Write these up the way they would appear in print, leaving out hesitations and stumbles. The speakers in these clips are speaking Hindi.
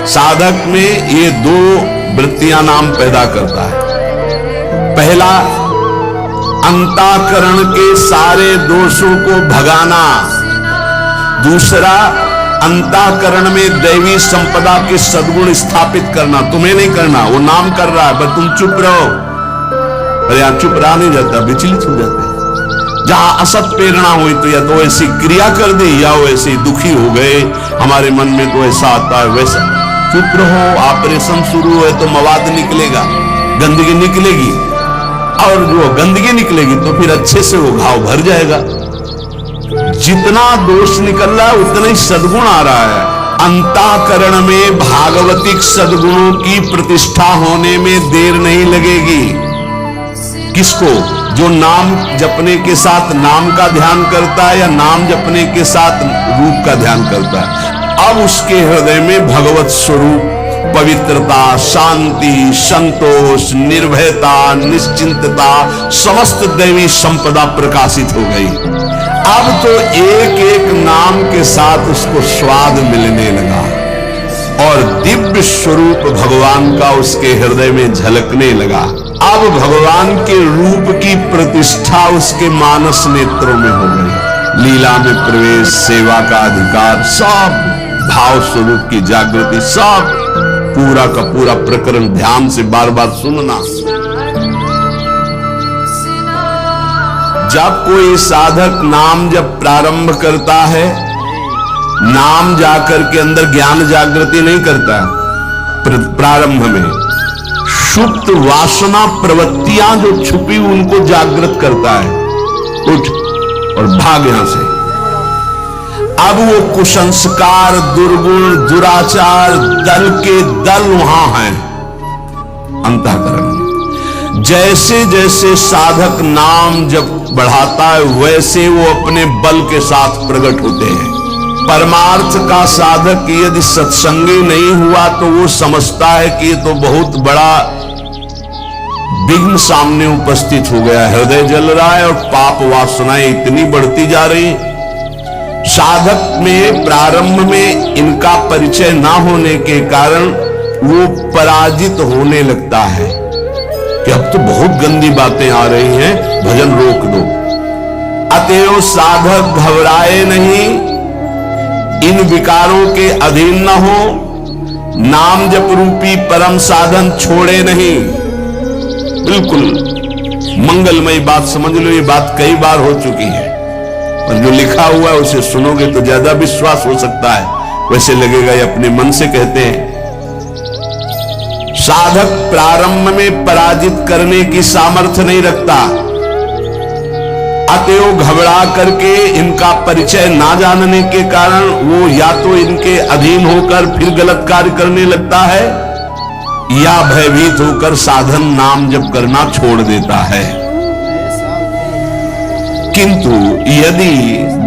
साधक में ये दो वृत्तियां नाम पैदा करता है। पहला, अंतःकरण के सारे दोषों को भगाना। दूसरा, अंतःकरण में दैवी संपदा के सद्गुण स्थापित करना। तुम्हें नहीं करना, वो नाम कर रहा है, पर तुम चुप रहो। पर यहां चुप रहा नहीं जाता, विचलित हो जाते हैं। जहां असत प्रेरणा हुई तो या तो ऐसी क्रिया कर दी या वो ऐसे दुखी हो गए, हमारे मन में तो ऐसा आता है वैसा। चुप रहो, ऑपरेशन शुरू है तो मवाद निकलेगा, गंदगी निकलेगी, और जो गंदगी निकलेगी तो फिर अच्छे से वो घाव भर जाएगा। जितना दोष निकल रहा है उतना ही सद्गुण आ रहा है। अंतःकरण में भागवतिक सद्गुणों की प्रतिष्ठा होने में देर नहीं लगेगी। किसको? जो नाम जपने के साथ नाम का ध्यान करता है या नाम जपने के साथ रूप का ध्यान करता है। अब उसके हृदय में भगवत स्वरूप, पवित्रता, शांति, संतोष, निर्भयता, निश्चिंतता, समस्त दैवी संपदा प्रकाशित हो गई। अब तो एक एक नाम के साथ उसको स्वाद मिलने लगा और दिव्य स्वरूप भगवान का उसके हृदय में झलकने लगा। अब भगवान के रूप की प्रतिष्ठा उसके मानस नेत्रों में हो गई। लीला में प्रवेश, सेवा का अधिकार, सब भाव स्वरूप की जागृति, सब पूरा का पूरा प्रकरण ध्यान से बार बार सुनना। जब कोई साधक नाम जब प्रारंभ करता है, नाम जाकर के अंदर ज्ञान जागृति नहीं करता। प्रारंभ में सुप्त वासना प्रवृत्तियां जो छुपी उनको जागृत करता है। उठ और भाग यहां से। अब वो कुसंस्कार, दुर्गुण, दुराचार दल के दल वहां हैं अंतःकरण में। जैसे जैसे साधक नाम जब बढ़ाता है वैसे वो अपने बल के साथ प्रकट होते हैं। परमार्थ का साधक यदि सत्संगी नहीं हुआ तो वो समझता है कि ये तो बहुत बड़ा विघ्न सामने उपस्थित हो गया, हृदय जल रहा है और पाप वासनाएं इतनी बढ़ती जा रही। साधक में प्रारंभ में इनका परिचय ना होने के कारण वो पराजित होने लगता है कि अब तो बहुत गंदी बातें आ रही हैं, भजन रोक दो। अतएव साधक घबराए नहीं, इन विकारों के अधीन न हो, नाम जप रूपी परम साधन छोड़े नहीं। बिल्कुल मंगलमयी बात समझ लो, ये बात कई बार हो चुकी है, और जो लिखा हुआ है उसे सुनोगे तो ज्यादा विश्वास हो सकता है, वैसे लगेगा ये अपने मन से कहते हैं। साधक प्रारंभ में पराजित करने की सामर्थ्य नहीं रखता, अतएव घबरा करके इनका परिचय ना जानने के कारण वो या तो इनके अधीन होकर फिर गलत कार्य करने लगता है या भयभीत होकर साधन नाम जप करना छोड़ देता है। किंतु यदि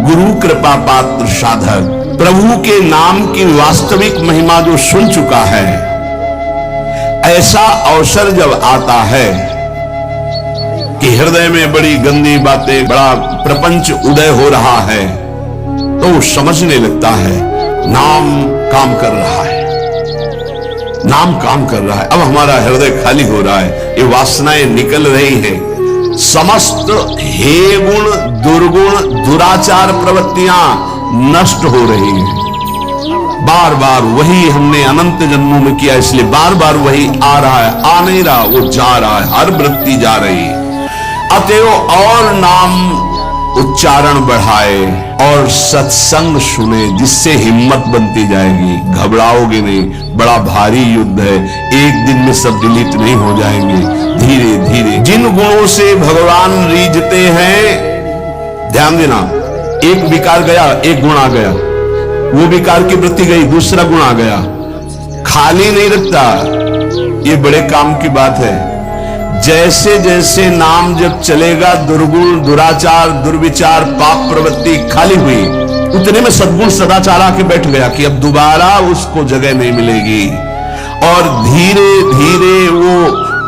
गुरु कृपा पात्र साधक प्रभु के नाम की वास्तविक महिमा जो सुन चुका है, ऐसा अवसर जब आता है कि हृदय में बड़ी गंदी बातें, बड़ा प्रपंच उदय हो रहा है, तो वो समझने लगता है नाम काम कर रहा है, नाम काम कर रहा है। अब हमारा हृदय खाली हो रहा है, ये वासनाएं निकल रही हैं, समस्त हे गुण, दुर्गुण, दुराचार प्रवृत्तियां नष्ट हो रही हैं। बार बार वही हमने अनंत जन्मों में किया, इसलिए बार बार वही आ रहा है, आ नहीं रहा, वो जा रहा है, हर वृत्ति जा रही है। अतएव और नाम उच्चारण बढ़ाए और सत्संग सुने, जिससे हिम्मत बनती जाएगी, घबराओगे नहीं। बड़ा भारी युद्ध है, एक दिन में सब डिलीट नहीं हो जाएंगे, धीरे धीरे। जिन गुणों से भगवान रीझते हैं, ध्यान देना, एक विकार गया, एक गुण आ गया, वो विकार की वृत्ति गई, दूसरा गुण आ गया, खाली नहीं रखता। ये बड़े काम की बात है। जैसे जैसे नाम जब चलेगा, दुर्गुण, दुराचार, दुर्विचार, पाप प्रवृत्ति खाली हुई, उतने में सद्गुण सदाचार आके बैठ गया कि अब दोबारा उसको जगह नहीं मिलेगी, और धीरे धीरे वो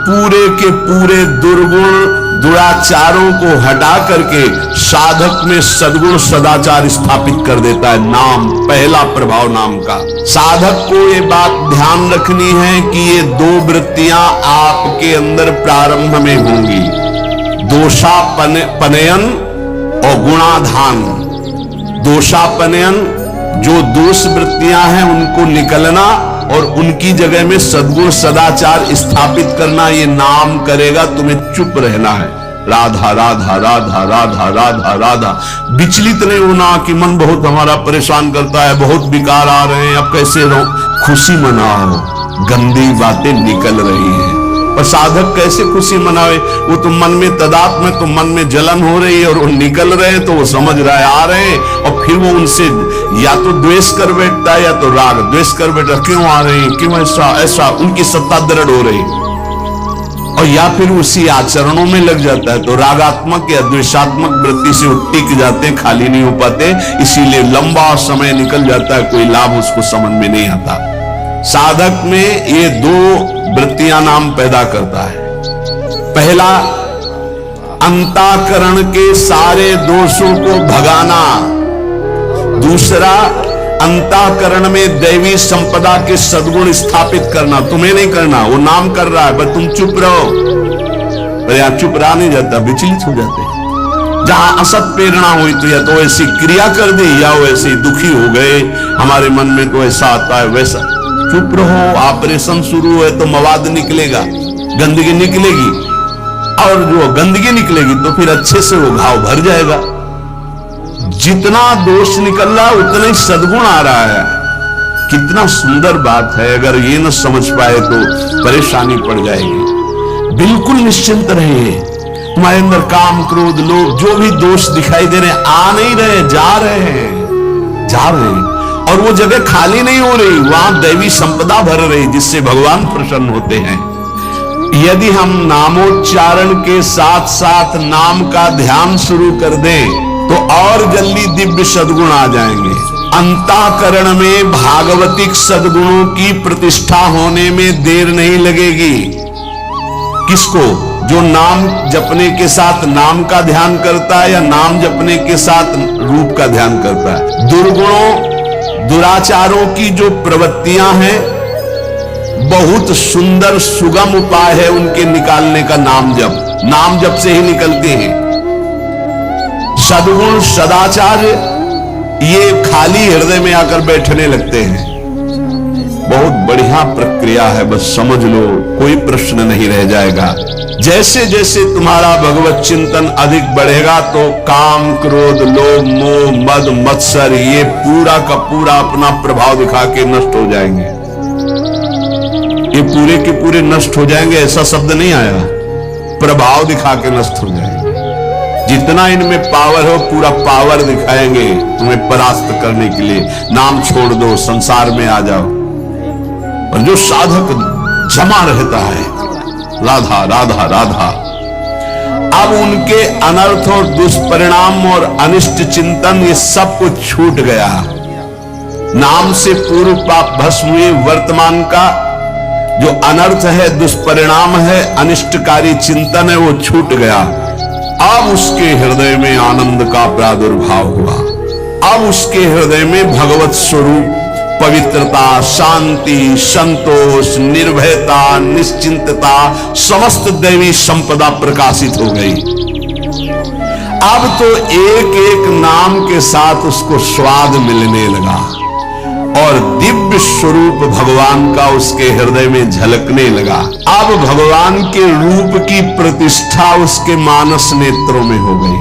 पूरे के पूरे दुर्गुण दुराचारों को हटा करके साधक में सद्गुण सदाचार स्थापित कर देता है। नाम, पहला प्रभाव नाम का। साधक को ये बात ध्यान रखनी है कि ये दो वृत्तियां आपके अंदर प्रारंभ में होंगी, दोषापनयन और गुणाधान। दोषापनयन, जो दोष वृत्तियां हैं उनको निकलना और उनकी जगह में सद्गुण सदाचार स्थापित करना, ये नाम करेगा। तुम्हें चुप रहना है, राधा राधा राधा राधा राधा राधा। विचलित नहीं होना कि मन बहुत हमारा परेशान करता है, बहुत विकार आ रहे हैं, अब कैसे रहो। खुशी मनाओ, गंदी बातें निकल रही हैं। पर साधक कैसे खुशी मनावे? वो तो मन में तदात्म में, तो मन में जलन हो रही है और वो निकल रहे हैं तो वो समझ रहा है आ रहे हैं, और फिर वो उनसे या तो द्वेष कर बैठता है या तो राग द्वेष कर बैठता। क्यों आ रहे हैं, क्यों ऐसा ऐसा, उनकी सत्ता दृढ़ हो रही, और या फिर उसी आचरणों में लग जाता है तो रागात्मक या द्वेषात्मक वृत्ति से टिक जाते हैं, खाली नहीं हो पाते। इसीलिए लंबा समय निकल जाता है, कोई लाभ उसको समझ में नहीं आता। साधक में ये दो वृत्तियां नाम पैदा करता है। पहला, अंतःकरण के सारे दोषों को भगाना। दूसरा, अंतःकरण में दैवी संपदा के सद्गुण स्थापित करना। तुम्हें नहीं करना, वो नाम कर रहा है, पर तुम चुप रहो। पर यहां चुप रहा नहीं जाता, विचलित हो जाते हैं। जहां असत प्रेरणा हुई तो या तो ऐसी क्रिया कर दी या वो ऐसे दुखी हो गए, हमारे मन में तो ऐसा आता है वैसा। चुप रहो, ऑपरेशन शुरू है तो मवाद निकलेगा, गंदगी निकलेगी, और जो गंदगी निकलेगी तो फिर अच्छे से वो घाव भर जाएगा। जितना दोष निकल रहा उतना ही सद्गुण आ रहा है। कितना सुंदर बात है, अगर ये न समझ पाए तो परेशानी पड़ जाएगी। बिल्कुल निश्चिंत रहिए, तुम्हारे अंदर काम क्रोध लोभ जो भी दोष दिखाई दे रहे हैं, आ नहीं रहे, जा रहे हैं, जा रहे हैं, और वो जगह खाली नहीं हो रही, वहां दैवी संपदा भर रही, जिससे भगवान प्रसन्न होते हैं। यदि हम नामोच्चारण के साथ साथ नाम का ध्यान शुरू कर दें तो और जल्दी दिव्य सद्गुण आ जाएंगे। अंतःकरण में भागवतिक सद्गुणों की प्रतिष्ठा होने में देर नहीं लगेगी। किसको? जो नाम जपने के साथ नाम का ध्यान करता है या नाम जपने के साथ रूप का ध्यान करता है। दुर्गुणों दुराचारों की जो प्रवृत्तियां हैं, बहुत सुंदर सुगम उपाय है उनके निकालने का नाम जप। नाम जप से ही निकलते हैं। सद्गुण सदाचार ये खाली हृदय में आकर बैठने लगते हैं। बहुत बढ़िया प्रक्रिया है, बस समझ लो, कोई प्रश्न नहीं रह जाएगा। जैसे जैसे तुम्हारा भगवत चिंतन अधिक बढ़ेगा तो काम क्रोध लोभ मोह मद मत्सर ये पूरा का पूरा अपना प्रभाव दिखा के नष्ट हो जाएंगे। ये पूरे के पूरे नष्ट हो जाएंगे, ऐसा शब्द नहीं आया, प्रभाव दिखा के नष्ट हो जाएंगे। जितना इनमें पावर हो पूरा पावर दिखाएंगे तुम्हें परास्त करने के लिए। नाम छोड़ दो, संसार में आ जाओ। और जो साधक जमा रहता है, राधा राधा राधा, अब उनके अनर्थ और दुष्परिणाम और अनिष्ट चिंतन ये सब कुछ छूट गया। नाम से पूर्व पाप भस्म हुए, वर्तमान का जो अनर्थ है, दुष्परिणाम है, अनिष्टकारी चिंतन है, वो छूट गया। अब उसके हृदय में आनंद का प्रादुर्भाव हुआ। अब उसके हृदय में भगवत स्वरूप पवित्रता, शांति, संतोष, निर्भयता, निश्चिंतता, समस्त दैवी संपदा प्रकाशित हो गई। अब तो एक एक नाम के साथ उसको स्वाद मिलने लगा और दिव्य स्वरूप भगवान का उसके हृदय में झलकने लगा। अब भगवान के रूप की प्रतिष्ठा उसके मानस नेत्रों में हो गई।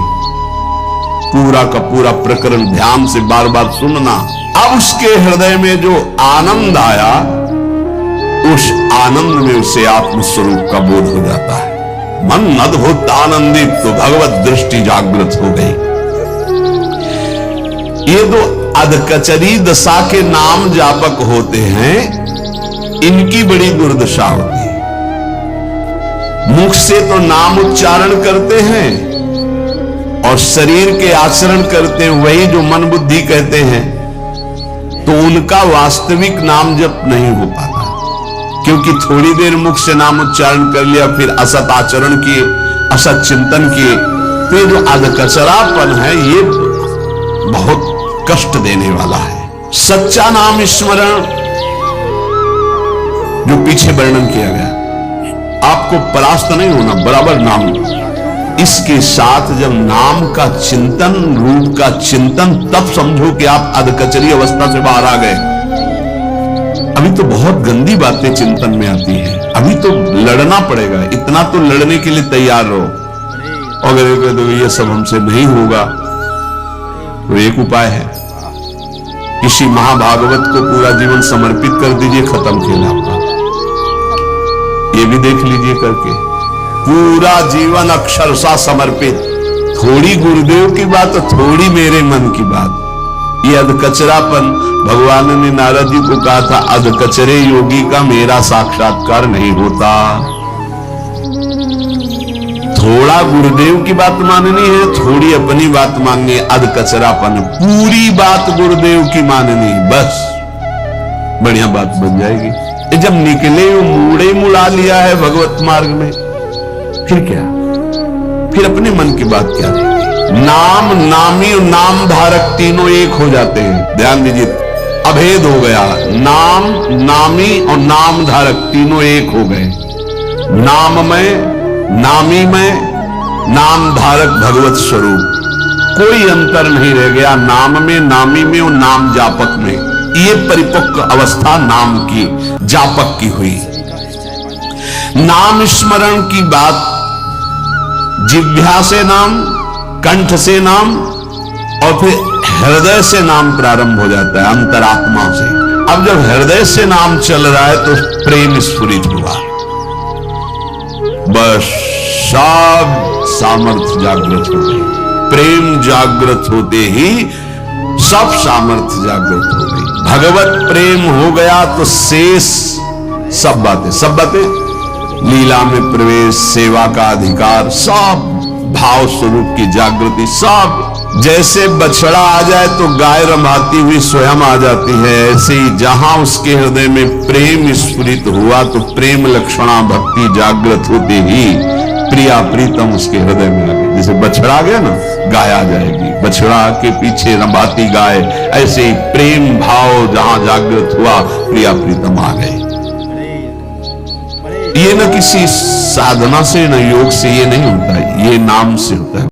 पूरा का पूरा प्रकरण ध्यान से बार बार सुनना। अब उसके हृदय में जो आनंद आया, उस आनंद में उसे आत्म स्वरूप का बोध हो जाता है। मन अद्भुत आनंदित, तो भगवत दृष्टि जागृत हो गई। ये दो अधकचरी दशा के नाम जापक होते हैं, इनकी बड़ी दुर्दशा होती है। मुख से तो नाम उच्चारण करते हैं और शरीर के आचरण करते हैं वही जो मन बुद्धि कहते हैं, तो उनका वास्तविक नाम जप नहीं हो पाता। क्योंकि थोड़ी देर मुख से नाम उच्चारण कर लिया, फिर असत आचरण किए, असत चिंतन किए, तो ये जो अधकचरापन है ये बहुत कष्ट देने वाला है। सच्चा नाम स्मरण जो पीछे वर्णन किया गया, आपको परास्त नहीं होना, बराबर नाम। इसके साथ जब नाम का चिंतन, रूप का चिंतन, तब समझो कि आप अधकचरी अवस्था से बाहर आ गए। अभी तो बहुत गंदी बातें चिंतन में आती हैं, अभी तो लड़ना पड़ेगा, इतना तो लड़ने के लिए तैयार रहो। अगर तो ये सब हमसे नहीं होगा तो एक उपाय है, किसी महाभागवत को पूरा जीवन समर्पित कर दीजिए, खत्म खेल आपका। ये भी देख लीजिए करके, पूरा जीवन अक्षरशः समर्पित, थोड़ी गुरुदेव की बात, थोड़ी मेरे मन की बात। ये अधकचरापन, भगवान ने नारद जी को कहा था, अधकचरे योगी का मेरा साक्षात्कार नहीं होता। थोड़ा गुरुदेव की बात माननी है, थोड़ी अपनी बात माननी है, अधकचरापन। पूरी बात गुरुदेव की माननी, बस बढ़िया बात बन जाएगी। जब निकले मूड़े मुड़ा लिया है भगवत मार्ग में, फिर क्या, फिर अपने मन की बात क्या रहेगी। नाम, नामी और नाम धारक तीनों एक हो जाते हैं, ध्यान दीजिए, अभेद हो गया। नाम, नामी और नाम धारक तीनों एक हो गए। नाम में, नामी में, नाम धारक भगवत स्वरूप, कोई अंतर नहीं रह गया नाम में, नामी में और नाम जापक में। ये परिपक्व अवस्था नाम की, जापक की हुई। नाम स्मरण की बात, जिह्वा से नाम, कंठ से नाम और फिर हृदय से नाम प्रारंभ हो जाता है, अंतरात्मा से। अब जब हृदय से नाम चल रहा है तो प्रेम स्फुरित हुआ, बस सब सामर्थ्य जागृत हो गई। प्रेम जागृत होते ही सब सामर्थ्य जागृत हो गई। भगवत प्रेम हो गया तो शेष सब बातें, लीला में प्रवेश, सेवा का अधिकार, सब भाव स्वरूप की जागृति, सब। जैसे बछड़ा आ जाए तो गाय रमाती हुई स्वयं आ जाती है, ऐसे ही जहां उसके हृदय में प्रेम स्फुरित हुआ तो प्रेम लक्षणा भक्ति जागृत होते ही प्रिया प्रीतम उसके हृदय में आ गई। जैसे बछड़ा आ गया ना, गाय आ जाएगी, बछड़ा के पीछे रमाती गाय, ऐसे ही प्रेम भाव जहां जागृत हुआ प्रिया प्रीतम आ गए। ये न किसी साधना से, न योग से ये नहीं होता, ये नाम से होता है।